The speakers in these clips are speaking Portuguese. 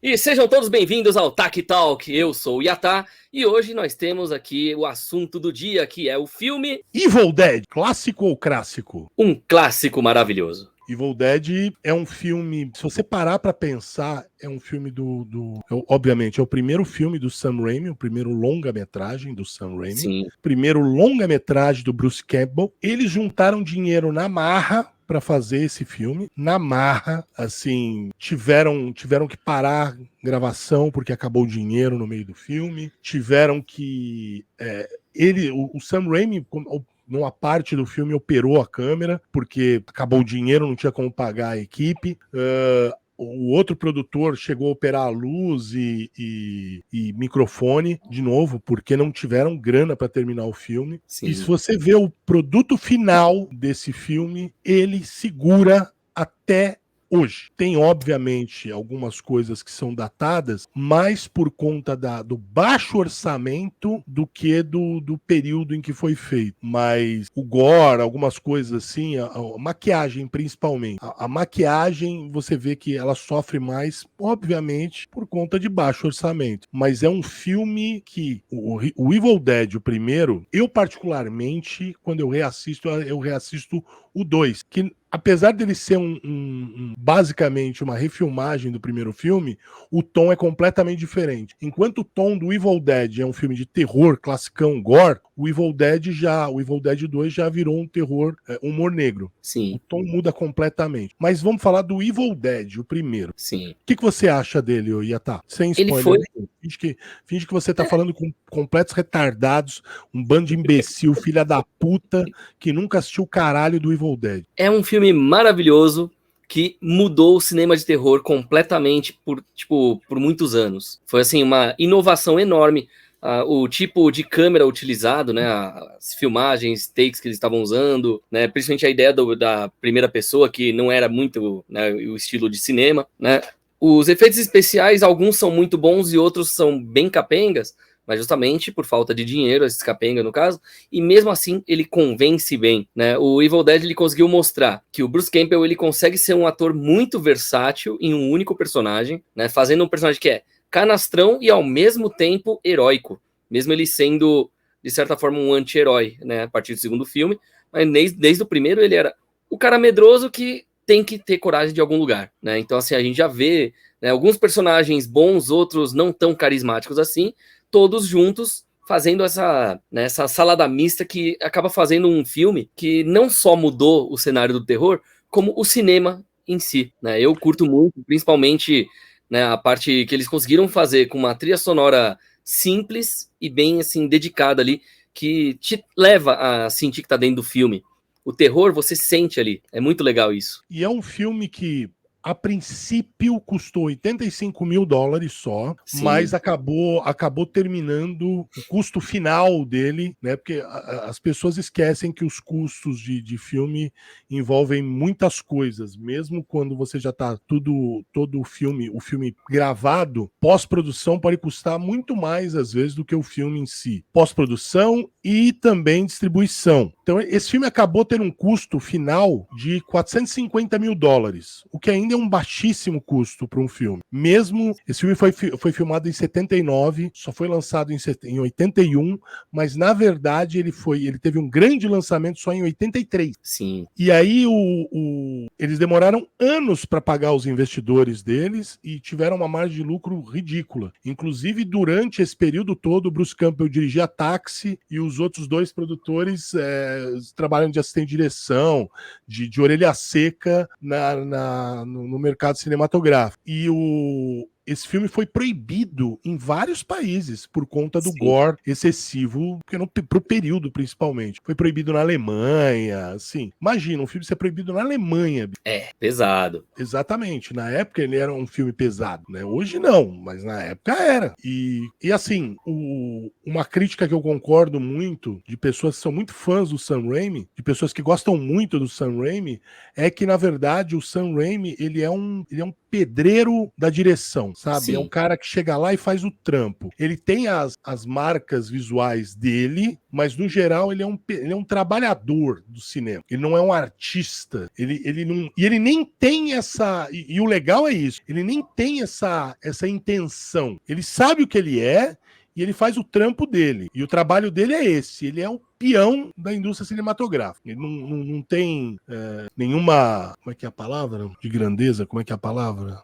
E sejam todos bem-vindos ao Tak Talk. Eu sou o Yatá e hoje nós temos aqui o assunto do dia, que é o filme Evil Dead, clássico ou clássico? Um Clássico Maravilhoso. Evil Dead é um filme, se você parar pra pensar, é um filme obviamente, é o primeiro filme do Sam Raimi, o primeiro longa-metragem do Sam Raimi, Sim, primeiro longa-metragem do Bruce Campbell. Eles juntaram dinheiro na marra para fazer esse filme, na marra, assim, tiveram que parar gravação porque acabou o dinheiro no meio do filme, tiveram que o Sam Raimi, numa parte do filme, operou a câmera, porque acabou o dinheiro, não tinha como pagar a equipe. O outro produtor chegou a operar a luz e microfone de novo, porque não tiveram grana para terminar o filme. sim. E se você vê o produto final desse filme, ele segura até hoje. Tem, obviamente, algumas coisas que são datadas, mais por conta do baixo orçamento do que do período em que foi feito. Mas o gore, algumas coisas assim, a maquiagem principalmente. A maquiagem, você vê que ela sofre mais, obviamente, por conta de baixo orçamento. Mas é um filme que o Evil Dead, o primeiro, eu particularmente, quando eu reassisto o 2, que apesar dele ser basicamente uma refilmagem do primeiro filme, o tom é completamente diferente. Enquanto o tom do Evil Dead é um filme de terror, classicão, gore, o Evil Dead 2 já virou um terror, humor negro. Sim. O tom muda completamente. Mas vamos falar do Evil Dead, o primeiro. Sim. O que você acha dele, Yatá? Sem spoiler. Ele foi... Finge que você tá falando com completos retardados, um bando de imbecil, filha da puta, que nunca assistiu o caralho do Evil Dead. É um filme maravilhoso que mudou o cinema de terror completamente por muitos anos. Foi assim uma inovação enorme. O tipo de câmera utilizado, né, as filmagens, takes que eles estavam usando, né, principalmente a ideia da primeira pessoa, que não era muito, né, o estilo de cinema, né. Os efeitos especiais, alguns são muito bons e outros são bem capengas, mas justamente por falta de dinheiro, esses capenga no caso, e mesmo assim ele convence bem, né? O Evil Dead ele conseguiu mostrar que o Bruce Campbell ele consegue ser um ator muito versátil em um único personagem, né? Fazendo um personagem que é canastrão e ao mesmo tempo heróico, mesmo ele sendo de certa forma um anti-herói, né? A partir do segundo filme, mas desde o primeiro ele era o cara medroso que tem que ter coragem de algum lugar, né? Então assim a gente já vê, né, alguns personagens bons, outros não tão carismáticos assim, todos juntos fazendo essa salada mista que acaba fazendo um filme que não só mudou o cenário do terror, como o cinema em si, né? Eu curto muito, principalmente, né, a parte que eles conseguiram fazer com uma trilha sonora simples e bem assim dedicada ali, que te leva a sentir que tá dentro do filme. O terror você sente ali, é muito legal isso. E é um filme que, a princípio, custou $85 mil só, Sim. mas acabou terminando o custo final dele, né? Porque as pessoas esquecem que os custos de filme envolvem muitas coisas, mesmo quando você já tá todo o filme gravado, pós-produção pode custar muito mais, às vezes, do que o filme em si. Pós-produção e também distribuição. Então, esse filme acabou tendo um custo final de $450 mil, o que ainda é um baixíssimo custo para um filme. Mesmo, esse filme foi filmado em 79, só foi lançado em 81, mas na verdade ele teve um grande lançamento só em 83. Sim. E aí eles demoraram anos para pagar os investidores deles e tiveram uma margem de lucro ridícula. Inclusive, durante esse período todo, o Bruce Campbell dirigia Táxi e os outros dois produtores trabalham de assistente de direção, de orelha seca no mercado cinematográfico. E esse filme foi proibido em vários países por conta do gore excessivo, pro período principalmente. Foi proibido na Alemanha, assim. Imagina, um filme ser proibido na Alemanha. É, pesado. Exatamente. Na época ele era um filme pesado, né? Hoje não, mas na época era. E assim, uma crítica que eu concordo muito, de pessoas que são muito fãs do Sam Raimi, de pessoas que gostam muito do Sam Raimi, é que, na verdade, o Sam Raimi, ele é um pedreiro da direção, sabe? Sim. É um cara que chega lá e faz o trampo. Ele tem as marcas visuais dele, mas no geral ele é um trabalhador do cinema. Ele não é um artista. Ele não, e ele nem tem essa... E o legal é isso. Ele nem tem essa intenção. Ele sabe o que ele é e ele faz o trampo dele. E o trabalho dele é esse. Ele é o peão da indústria cinematográfica. Ele não tem nenhuma... Como é que é a palavra? De grandeza? Como é que é a palavra?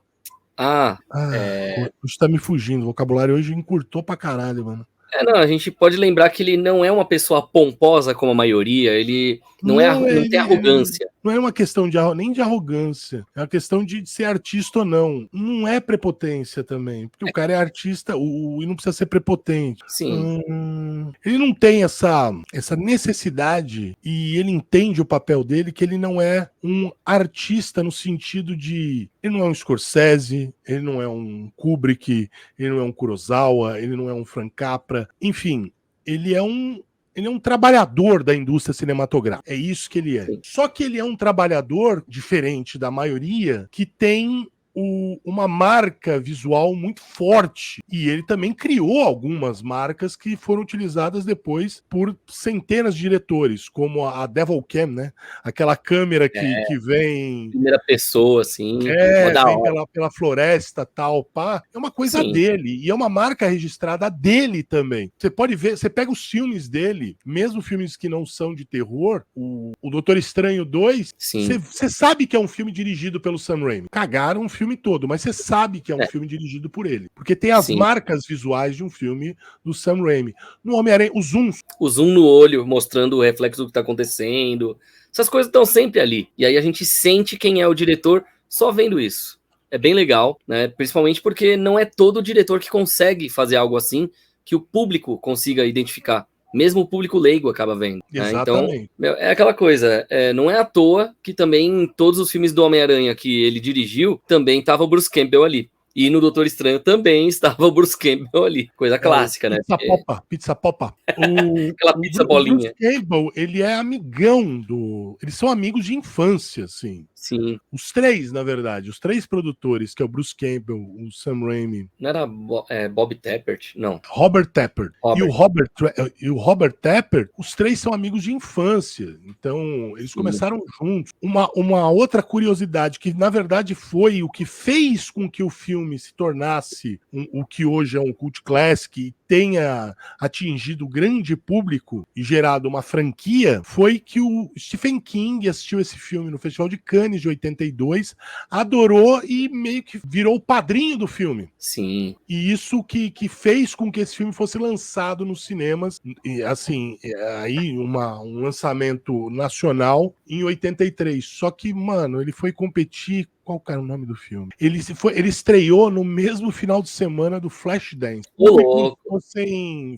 Hoje tá me fugindo. O vocabulário hoje encurtou pra caralho, mano. Não, a gente pode lembrar que ele não é uma pessoa pomposa como a maioria, ele não tem arrogância. Não é uma questão nem de arrogância, é uma questão de ser artista ou não. Não é prepotência também, porque o cara é artista e não precisa ser prepotente. Sim. Ele não tem essa necessidade e ele entende o papel dele, que ele não é um artista no sentido de... Ele não é um Scorsese, ele não é um Kubrick, ele não é um Kurosawa, ele não é um Frank Capra. Enfim, ele é um trabalhador da indústria cinematográfica. É isso que ele é. Sim. Só que ele é um trabalhador diferente da maioria, que tem uma marca visual muito forte. E ele também criou algumas marcas que foram utilizadas depois por centenas de diretores, como a Devil Cam, né? Aquela câmera que vem... Primeira pessoa, assim. vem pela floresta, tal, pá. É uma coisa Sim. dele. E é uma marca registrada dele também. Você pode ver, você pega os filmes dele, mesmo filmes que não são de terror, o Doutor Estranho 2, você sabe que é um filme dirigido pelo Sam Raimi. Cagaram um filme todo, mas você sabe que é um filme dirigido por ele. Porque tem as marcas visuais de um filme do Sam Raimi. No Homem-Aranha, o zoom no olho, mostrando o reflexo do que tá acontecendo. Essas coisas estão sempre ali. E aí a gente sente quem é o diretor só vendo isso. É bem legal, né? Principalmente porque não é todo diretor que consegue fazer algo assim que o público consiga identificar. Mesmo o público leigo acaba vendo. Né? Então, é aquela coisa. Não é à toa que também em todos os filmes do Homem-Aranha que ele dirigiu, também estava o Bruce Campbell ali. E no Doutor Estranho também estava o Bruce Campbell ali. Coisa clássica, né? Pizza Popa. Aquela pizza bolinha. O Bruce Campbell, ele é amigão Eles são amigos de infância, assim. Sim. Os três, na verdade. Os três produtores, que é o Bruce Campbell, o Sam Raimi... Não era Bob Tappert? Não. Robert Tappert. E o Robert Tappert, os três são amigos de infância. Então, eles começaram juntos. Uma outra curiosidade, que na verdade foi o que fez com que o filme se tornasse o que hoje é um cult classic e tenha atingido grande público e gerado uma franquia, foi que o Stephen King assistiu esse filme no Festival de Cannes de 82, adorou e meio que virou o padrinho do filme. Sim. E isso que fez com que esse filme fosse lançado nos cinemas, e assim, aí um lançamento nacional em 83. Só que, mano, ele foi competir... Qual que era o nome do filme? Ele estreou no mesmo final de semana do Flashdance.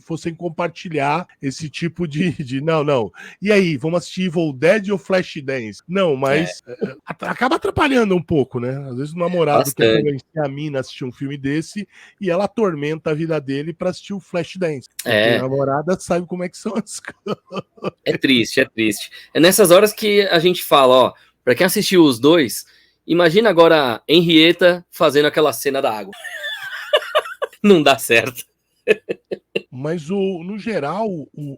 Fossem compartilhar esse tipo de não. E aí, vamos assistir Evil Dead ou Flashdance? Não, mas acaba atrapalhando um pouco, né? Às vezes o namorado quer convencer a mina a assistir um filme desse e ela atormenta a vida dele pra assistir o Flashdance. Porque a namorada sabe como é que são as coisas. É triste. É nessas horas que a gente fala, ó, pra quem assistiu os dois... Imagina agora a Henrietta fazendo aquela cena da água. Não dá certo. Mas, no geral,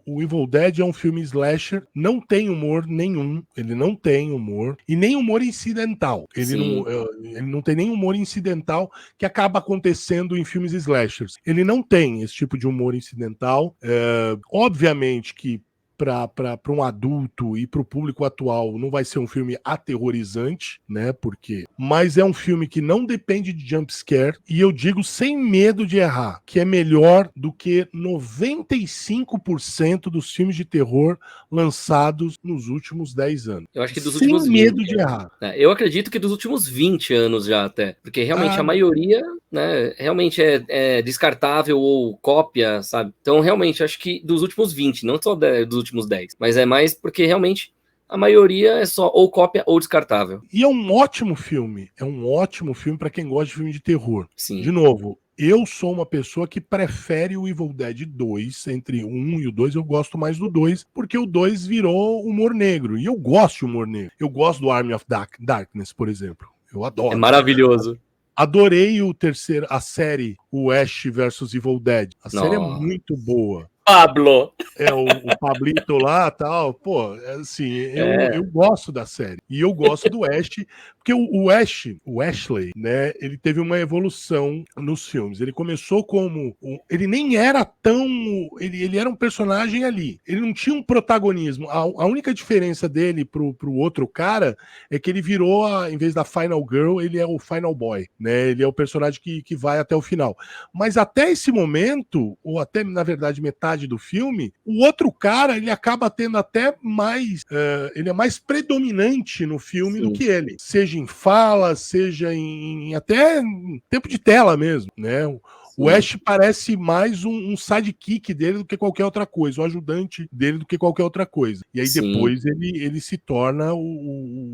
o Evil Dead é um filme slasher, não tem humor nenhum, ele não tem humor, e nem humor incidental. Ele não tem nem humor incidental que acaba acontecendo em filmes slashers. Ele não tem esse tipo de humor incidental. Obviamente que para um adulto e para o público atual não vai ser um filme aterrorizante, né? Mas é um filme que não depende de jump scare, e eu digo sem medo de errar, que é melhor do que 95% dos filmes de terror lançados nos últimos 10 anos. Eu acho que dos últimos 20. Sem medo de errar. Eu acredito que dos últimos 20 anos já até, porque realmente a maioria, né, realmente é descartável ou cópia, sabe? Então realmente acho que dos últimos 20, não só dos últimos 10, mas é mais porque realmente a maioria é só ou cópia ou descartável. E é um ótimo filme para quem gosta de filme de terror. Sim. De novo, eu sou uma pessoa que prefere o Evil Dead 2, entre o 1 e o 2, eu gosto mais do 2, porque o 2 virou humor negro, e eu gosto de humor negro. Eu gosto do Army of Darkness, por exemplo. Eu adoro. É maravilhoso. Adorei a série, o Ash vs Evil Dead. A série é muito boa. Pablo! O Pablito lá, tal, pô, assim, eu gosto da série. E eu gosto do Ash, porque o Ashley, né, ele teve uma evolução nos filmes. Ele começou como... Ele nem era tão... Ele era um personagem ali. Ele não tinha um protagonismo. A única diferença dele pro outro cara é que ele virou, em vez da Final Girl, ele é o Final Boy, né? Ele é o personagem que vai até o final. Mas até esse momento, ou até, na verdade, metade do filme, o outro cara, ele acaba tendo até mais... ele é mais predominante no filme do que ele. Seja em fala, seja em até em tempo de tela mesmo, né? O Ash parece mais um sidekick dele do que qualquer outra coisa, um ajudante dele do que qualquer outra coisa. E aí depois ele se torna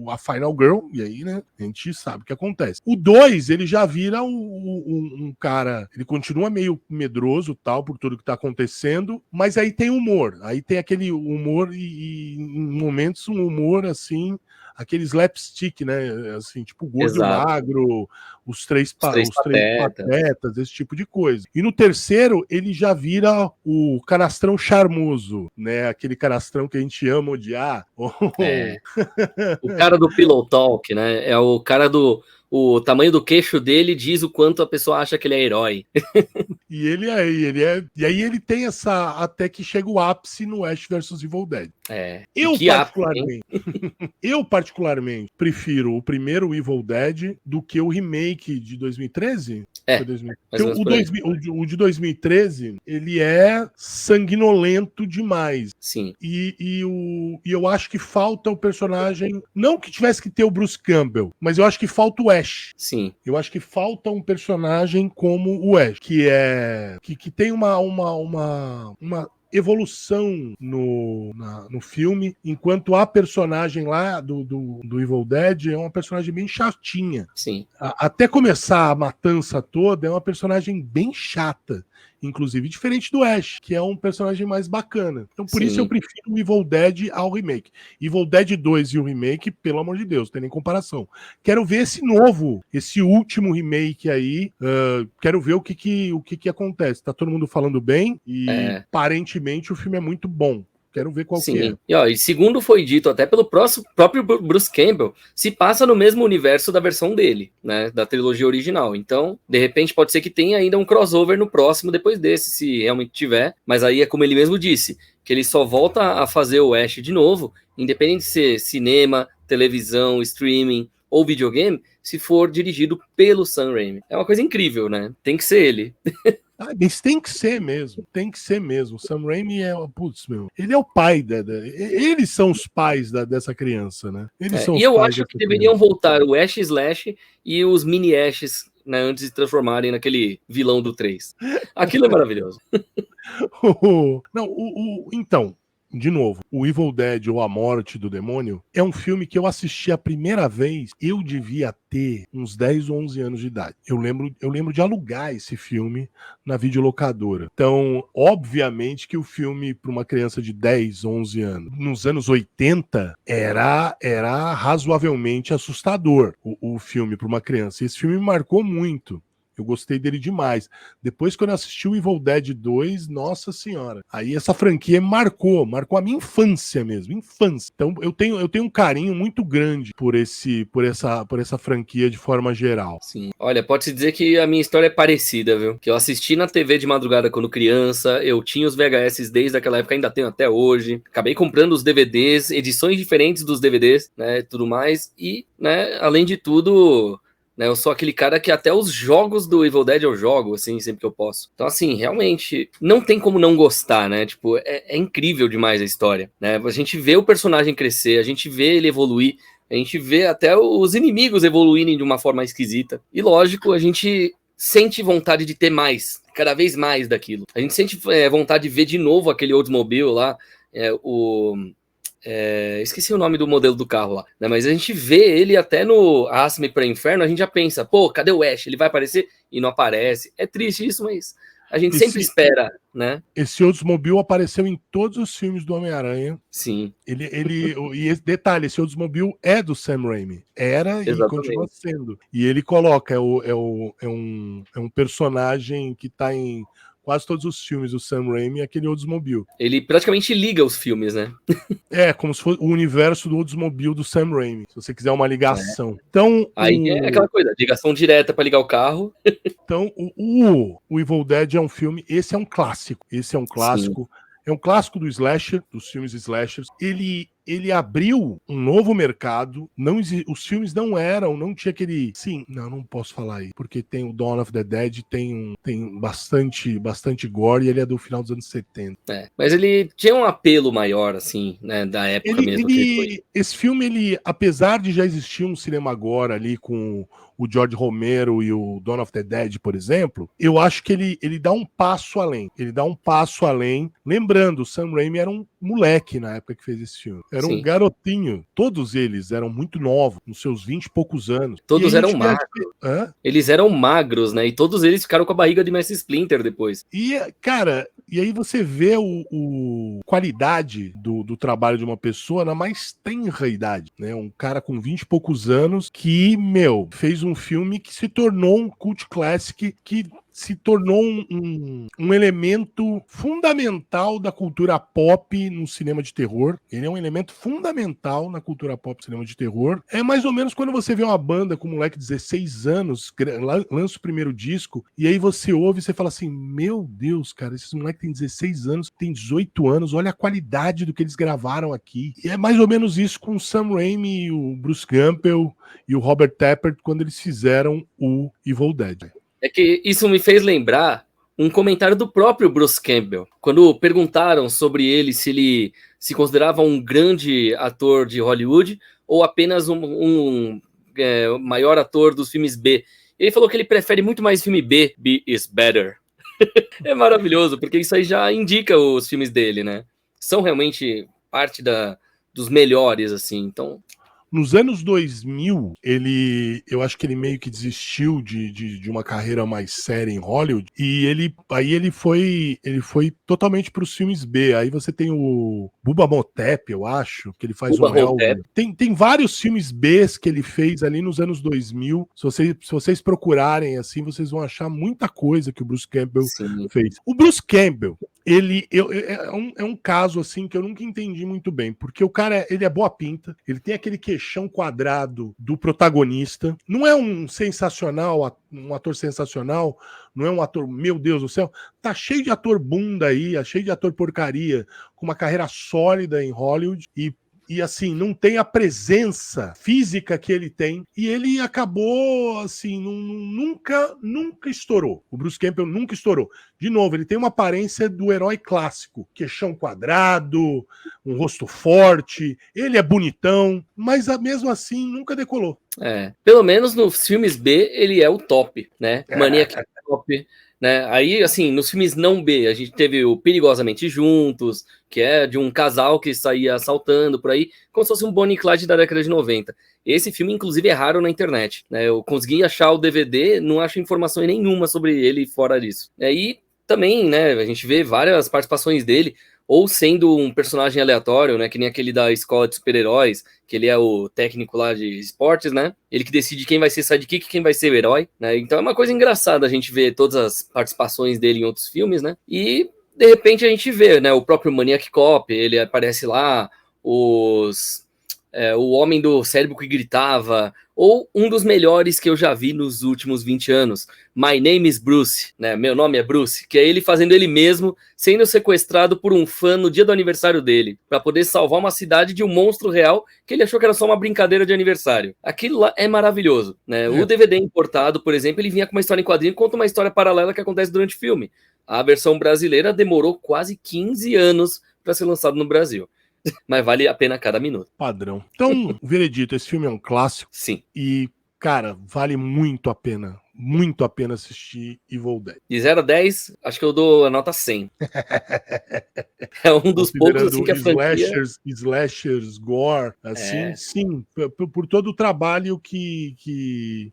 a Final Girl, e aí, né, a gente sabe o que acontece. O 2, ele já vira um cara, ele continua meio medroso, tal, por tudo que tá acontecendo, mas aí tem humor. Aí tem aquele humor e em momentos um humor, assim, aquele slapstick, né, assim, tipo gordo magro, os três patetas, esse tipo de coisa. E no terceiro, ele já vira o canastrão charmoso, né? Aquele canastrão que a gente ama odiar. O cara do Pillow Talk, né? É o cara do... O tamanho do queixo dele diz o quanto a pessoa acha que ele é herói. E e aí ele tem essa... Até que chega o ápice no Ash vs Evil Dead. Eu particularmente prefiro o primeiro Evil Dead do que o remake de 2013. O de 2013, ele é sanguinolento demais. Sim. E eu acho que falta o personagem... Não que tivesse que ter o Bruce Campbell, mas eu acho que falta o Ash. Sim. Eu acho que falta um personagem como o Ash, que tem uma evolução no filme, enquanto a personagem lá do Evil Dead é uma personagem bem chatinha. Sim. Até começar a matança toda, é uma personagem bem chata. Inclusive, diferente do Ash, que é um personagem mais bacana. Então, por isso eu prefiro o Evil Dead ao remake. Evil Dead 2 e o remake, pelo amor de Deus, não tem nem comparação. Quero ver esse último remake aí. Quero ver o que acontece. Tá todo mundo falando bem e, aparentemente, o filme é muito bom. Quero ver qual que é. E segundo foi dito até pelo próprio Bruce Campbell, se passa no mesmo universo da versão dele, né, da trilogia original. Então, de repente, pode ser que tenha ainda um crossover no próximo depois desse, se realmente tiver. Mas aí é como ele mesmo disse, que ele só volta a fazer o Ash de novo, independente de ser cinema, televisão, streaming ou videogame, se for dirigido pelo Sam Raimi. É uma coisa incrível, né? Tem que ser ele. Mas tem que ser mesmo. Sam Raimi ele é o pai eles são os pais dessa criança, né? E eu acho que deveriam voltar o Ash Slash e os mini Ashes, né, antes de se transformarem naquele vilão do 3. Aquilo é maravilhoso. Então, de novo, o Evil Dead ou A Morte do Demônio é um filme que eu assisti a primeira vez, eu devia ter uns 10 ou 11 anos de idade. Eu lembro de alugar esse filme na videolocadora. Então, obviamente que o filme para uma criança de 10, 11 anos, nos anos 80, era razoavelmente assustador o filme para uma criança. Esse filme me marcou muito. Eu gostei dele demais. Depois, quando eu assisti o Evil Dead 2, nossa senhora. Aí essa franquia marcou a minha infância mesmo, infância. Então eu tenho um carinho muito grande por essa franquia de forma geral. Sim. Olha, pode-se dizer que a minha história é parecida, viu? Que eu assisti na TV de madrugada quando criança, eu tinha os VHS desde aquela época, ainda tenho até hoje. Acabei comprando os DVDs, edições diferentes dos DVDs, né, tudo mais. E, né, além de tudo... Eu sou aquele cara que até os jogos do Evil Dead eu jogo, assim, sempre que eu posso. Então, assim, realmente, não tem como não gostar, né? Tipo, é incrível demais a história, né? A gente vê o personagem crescer, a gente vê ele evoluir, a gente vê até os inimigos evoluírem de uma forma esquisita. E, lógico, a gente sente vontade de ter mais, cada vez mais daquilo. A gente sente vontade de ver de novo aquele Oldsmobile lá, esqueci o nome do modelo do carro lá, né? Mas a gente vê ele até no Arrasta-me para o Inferno, a gente já pensa, pô, cadê o Ash? Ele vai aparecer? E não aparece. É triste isso, mas a gente sempre espera, né? Esse Oldsmobile apareceu em todos os filmes do Homem-Aranha. Sim. E esse detalhe, esse Oldsmobile é do Sam Raimi. Era e continua Exatamente. sendo. E ele coloca, é um personagem que tá em quase todos os filmes do Sam Raimi, aquele Oldsmobile. Ele praticamente liga os filmes, né? É, como se fosse o universo do Oldsmobile do Sam Raimi, se você quiser uma ligação. Então, Aí é aquela coisa, ligação direta para ligar o carro. Então, o Evil Dead é um filme, esse é um clássico. Esse é um clássico. Sim. É um clássico do slasher, dos filmes slashers. Ele abriu um novo mercado. Os filmes não tinha aquele. Sim, não posso falar aí, porque tem o Dawn of the Dead, tem bastante gore e ele é do final dos anos 70. Mas ele tinha um apelo maior, assim, né, da época mesmo que ele foi. Esse filme, apesar de já existir um cinema agora ali com o George Romero e o Dawn of the Dead, por exemplo, eu acho que ele dá um passo além. Ele dá um passo além. Lembrando, o Sam Raimi era um moleque na época que fez esse filme. Era um garotinho. Todos eles eram muito novos, nos seus 20 e poucos anos. Todos eram magros. Eles eram magros, né? E todos eles ficaram com a barriga de Mestre Splinter depois. E, cara, e aí você vê a qualidade do trabalho de uma pessoa na mais tenra idade, né? Um cara com 20 e poucos anos que, fez um filme que se tornou um cult classic, que se tornou um elemento fundamental da cultura pop no cinema de terror. Ele é um elemento fundamental na cultura pop no cinema de terror. É mais ou menos quando você vê uma banda com um moleque de 16 anos, lança o primeiro disco, e aí você ouve e você fala assim, meu Deus, cara, esses moleques têm 16 anos, têm 18 anos, olha a qualidade do que eles gravaram aqui. E é mais ou menos isso com o Sam Raimi, o Bruce Campbell e o Robert Tappert quando eles fizeram o Evil Dead. É que isso me fez lembrar um comentário do próprio Bruce Campbell. Quando perguntaram sobre ele se ele se considerava um grande ator de Hollywood ou apenas um maior ator dos filmes B. Ele falou que ele prefere muito mais filme B. B is better. É maravilhoso, porque isso aí já indica os filmes dele, né? São realmente parte dos melhores, assim. Então... Nos anos 2000, eu acho que ele meio que desistiu de uma carreira mais séria em Hollywood, e ele foi totalmente para os filmes B. Aí você tem o Bubba Mo-Tep, eu acho, que ele faz um Elvis. Tem vários filmes Bs que ele fez ali nos anos 2000. Se vocês procurarem assim, vocês vão achar muita coisa que o Bruce Campbell fez. O Bruce Campbell, é um caso assim que eu nunca entendi muito bem, porque o cara, ele é boa pinta, ele tem aquele queixão quadrado do protagonista, não é um ator sensacional, não é um ator, meu Deus do céu, tá cheio de ator bunda aí, cheio de ator porcaria, com uma carreira sólida em Hollywood e assim, não tem a presença física que ele tem, e ele acabou, assim, nunca estourou. O Bruce Campbell nunca estourou. De novo, ele tem uma aparência do herói clássico, queixão quadrado, um rosto forte, ele é bonitão, mas mesmo assim nunca decolou. Pelo menos nos filmes B ele é o top, né? Maniac Cop, né? Aí, assim, nos filmes não B, a gente teve o Perigosamente Juntos, que é de um casal que saía assaltando por aí, como se fosse um Bonnie e Clyde da década de 90. Esse filme, inclusive, é raro na internet, né? Eu consegui achar o DVD, não acho informações nenhuma sobre ele fora disso. E também, né, a gente vê várias participações dele, ou sendo um personagem aleatório, né, que nem aquele da escola de super-heróis, que ele é o técnico lá de esportes, né, ele que decide quem vai ser sidekick e quem vai ser o herói, né, então é uma coisa engraçada a gente ver todas as participações dele em outros filmes, né, e de repente a gente vê, né, o próprio Maniac Cop, ele aparece lá, o Homem do Cérebro que Gritava, ou um dos melhores que eu já vi nos últimos 20 anos, My Name is Bruce, né? Meu nome é Bruce, que é ele fazendo ele mesmo, sendo sequestrado por um fã no dia do aniversário dele, para poder salvar uma cidade de um monstro real que ele achou que era só uma brincadeira de aniversário. Aquilo lá é maravilhoso, né? O DVD importado, por exemplo, ele vinha com uma história em quadrinho e conta uma história paralela que acontece durante o filme. A versão brasileira demorou quase 15 anos para ser lançado no Brasil. Mas vale a pena cada minuto. Padrão. Então, veredito, esse filme é um clássico. Sim. E, cara, vale muito a pena muito a pena assistir Evil Dead. De 0 a 10, acho que eu dou a nota 100. É um dos poucos assim que a franquia... slashers, gore, assim, sim, por todo o trabalho que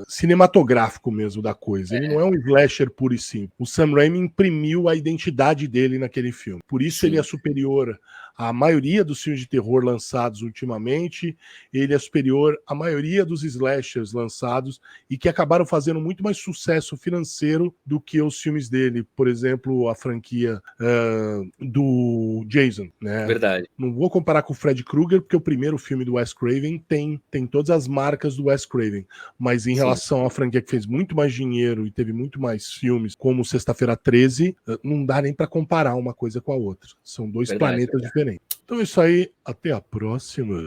cinematográfico mesmo da coisa. Ele não é um slasher puro e simples. O Sam Raimi imprimiu a identidade dele naquele filme. Por isso ele é superior à maioria dos filmes de terror lançados ultimamente, ele é superior à maioria dos slashers lançados e que acabaram fazendo muito mais sucesso financeiro do que os filmes dele. Por exemplo, a franquia do Jason, né? Verdade. Não vou comparar com o Fred Krueger, porque o primeiro filme do Wes Craven tem todas as marcas do Wes Craven, mas em relação à franquia que fez muito mais dinheiro e teve muito mais filmes, como Sexta-feira 13, não dá nem para comparar uma coisa com a outra. São dois planetas diferentes. Então é isso aí, até a próxima.